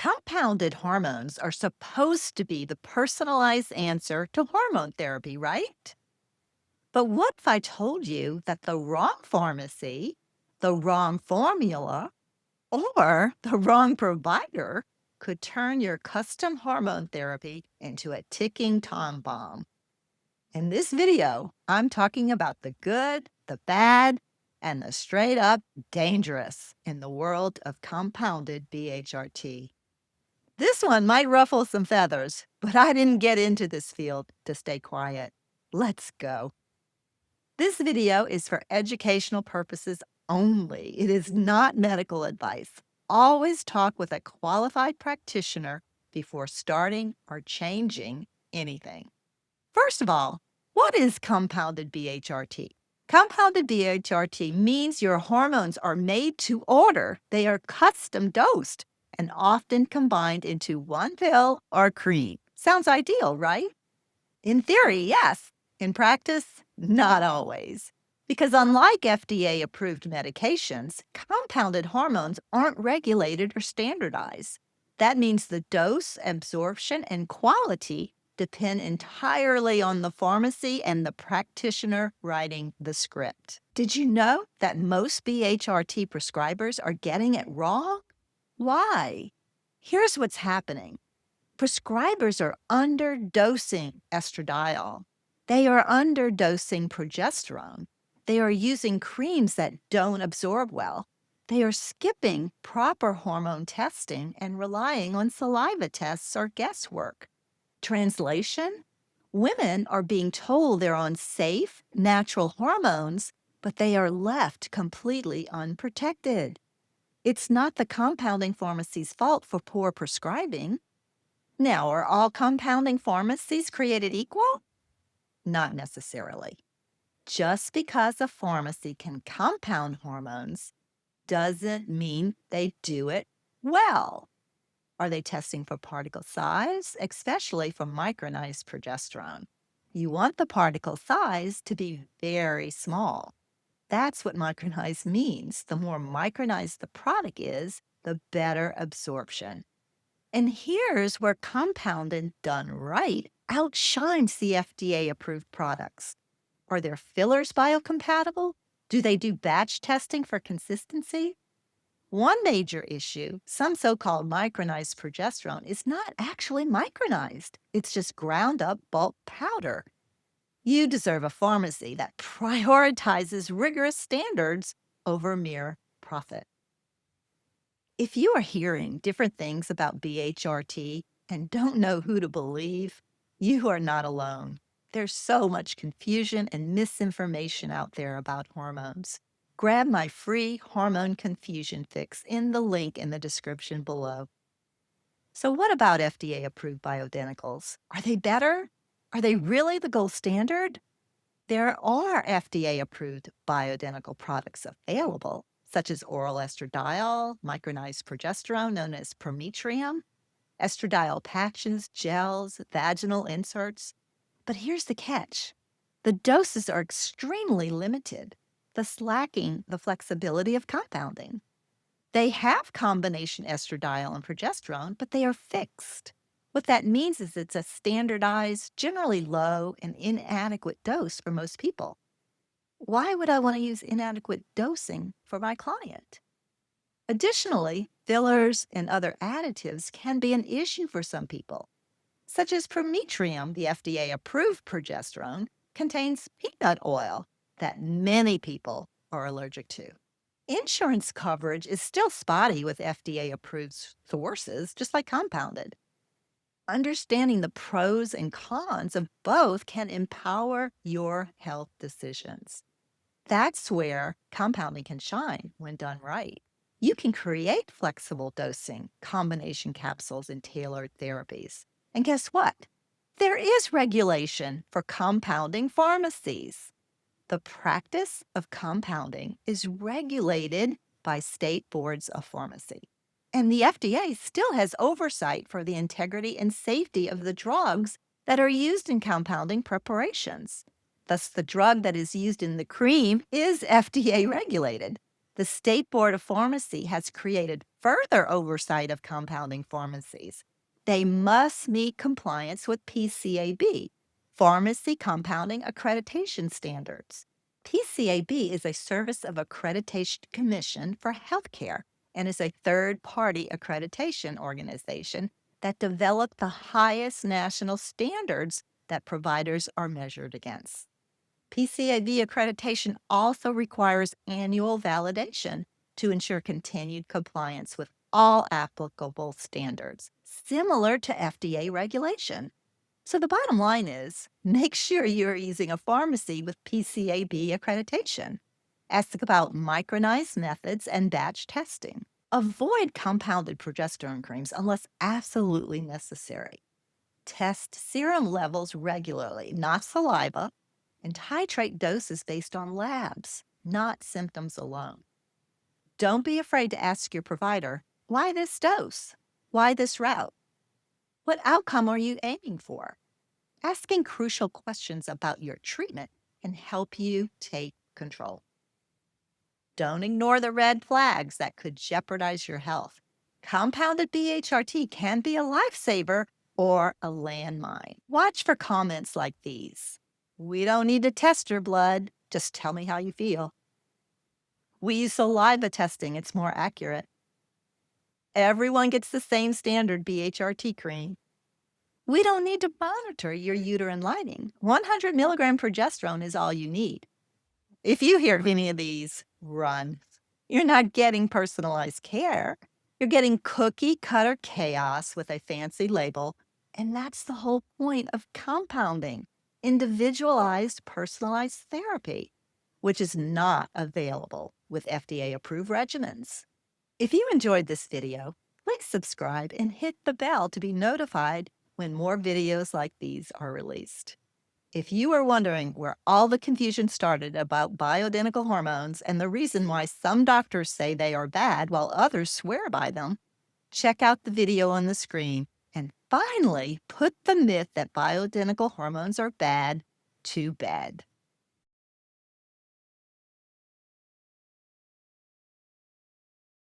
Compounded hormones are supposed to be the personalized answer to hormone therapy, right? But what if I told you that the wrong pharmacy, the wrong formula, or the wrong provider could turn your custom hormone therapy into a ticking time bomb? In this video, I'm talking about the good, the bad, and the straight up dangerous in the world of compounded BHRT. This one might ruffle some feathers, but I didn't get into this field to stay quiet. Let's go. This video is for educational purposes only. It is not medical advice. Always talk with a qualified practitioner before starting or changing anything. First of all, what is compounded BHRT? Compounded BHRT means your hormones are made to order. They are custom dosed and often combined into one pill or cream. Sounds ideal, right? In theory, yes. In practice, not always. Because unlike FDA-approved medications, compounded hormones aren't regulated or standardized. That means the dose, absorption, and quality depend entirely on the pharmacy and the practitioner writing the script. Did you know that most BHRT prescribers are getting it wrong? Why? Here's what's happening. Prescribers are underdosing estradiol. They are underdosing progesterone. They are using creams that don't absorb well. They are skipping proper hormone testing and relying on saliva tests or guesswork. Translation? Women are being told they're on safe, natural hormones, but they are left completely unprotected. It's not the compounding pharmacy's fault for poor prescribing. Now, are all compounding pharmacies created equal? Not necessarily. Just because a pharmacy can compound hormones doesn't mean they do it well. Are they testing for particle size, especially for micronized progesterone? You want the particle size to be very small. That's what micronized means. The more micronized the product is, the better absorption. And here's where compounding done right outshines the FDA-approved products. Are their fillers biocompatible? Do they do batch testing for consistency? One major issue, some so-called micronized progesterone is not actually micronized. It's just ground up bulk powder. You deserve a pharmacy that prioritizes rigorous standards over mere profit. If you are hearing different things about BHRT and don't know who to believe, you are not alone. There's so much confusion and misinformation out there about hormones. Grab my free hormone confusion fix in the link in the description below. So what about FDA-approved bioidenticals? Are they better? Are they really the gold standard? There are FDA-approved bioidentical products available, such as oral estradiol, micronized progesterone known as Prometrium, estradiol patches, gels, vaginal inserts. But here's the catch. The doses are extremely limited, thus lacking the flexibility of compounding. They have combination estradiol and progesterone, but they are fixed. What that means is it's a standardized, generally low and inadequate dose for most people. Why would I want to use inadequate dosing for my client? Additionally, fillers and other additives can be an issue for some people, such as Prometrium, the FDA-approved progesterone, contains peanut oil that many people are allergic to. Insurance coverage is still spotty with FDA-approved sources, just like compounded. Understanding the pros and cons of both can empower your health decisions. That's where compounding can shine when done right. You can create flexible dosing, combination capsules, and tailored therapies. And guess what? There is regulation for compounding pharmacies. The practice of compounding is regulated by state boards of pharmacy. And the FDA still has oversight for the integrity and safety of the drugs that are used in compounding preparations. Thus, the drug that is used in the cream is FDA regulated. The State Board of Pharmacy has created further oversight of compounding pharmacies. They must meet compliance with PCAB, Pharmacy Compounding Accreditation Standards. PCAB is a Service of Accreditation Commission for Healthcare and is a third-party accreditation organization that developed the highest national standards that providers are measured against. PCAB accreditation also requires annual validation to ensure continued compliance with all applicable standards, similar to FDA regulation. So the bottom line is, make sure you're using a pharmacy with PCAB accreditation. Ask about micronized methods and batch testing. Avoid compounded progesterone creams unless absolutely necessary. Test serum levels regularly, not saliva, and titrate doses based on labs, not symptoms alone. Don't be afraid to ask your provider, why this dose? Why this route? What outcome are you aiming for? Asking crucial questions about your treatment can help you take control. Don't ignore the red flags that could jeopardize your health. Compounded BHRT can be a lifesaver or a landmine. Watch for comments like these. We don't need to test your blood. Just tell me how you feel. We use saliva testing. It's more accurate. Everyone gets the same standard BHRT cream. We don't need to monitor your uterine lining. 100 milligram progesterone is all you need. If you hear of any of these, run. You're not getting personalized care. You're getting cookie cutter chaos with a fancy label. And that's the whole point of compounding. Individualized, personalized therapy, which is not available with FDA-approved regimens. If you enjoyed this video, please subscribe and hit the bell to be notified when more videos like these are released. If you are wondering where all the confusion started about bioidentical hormones and the reason why some doctors say they are bad while others swear by them, check out the video on the screen and finally put the myth that bioidentical hormones are bad to bed.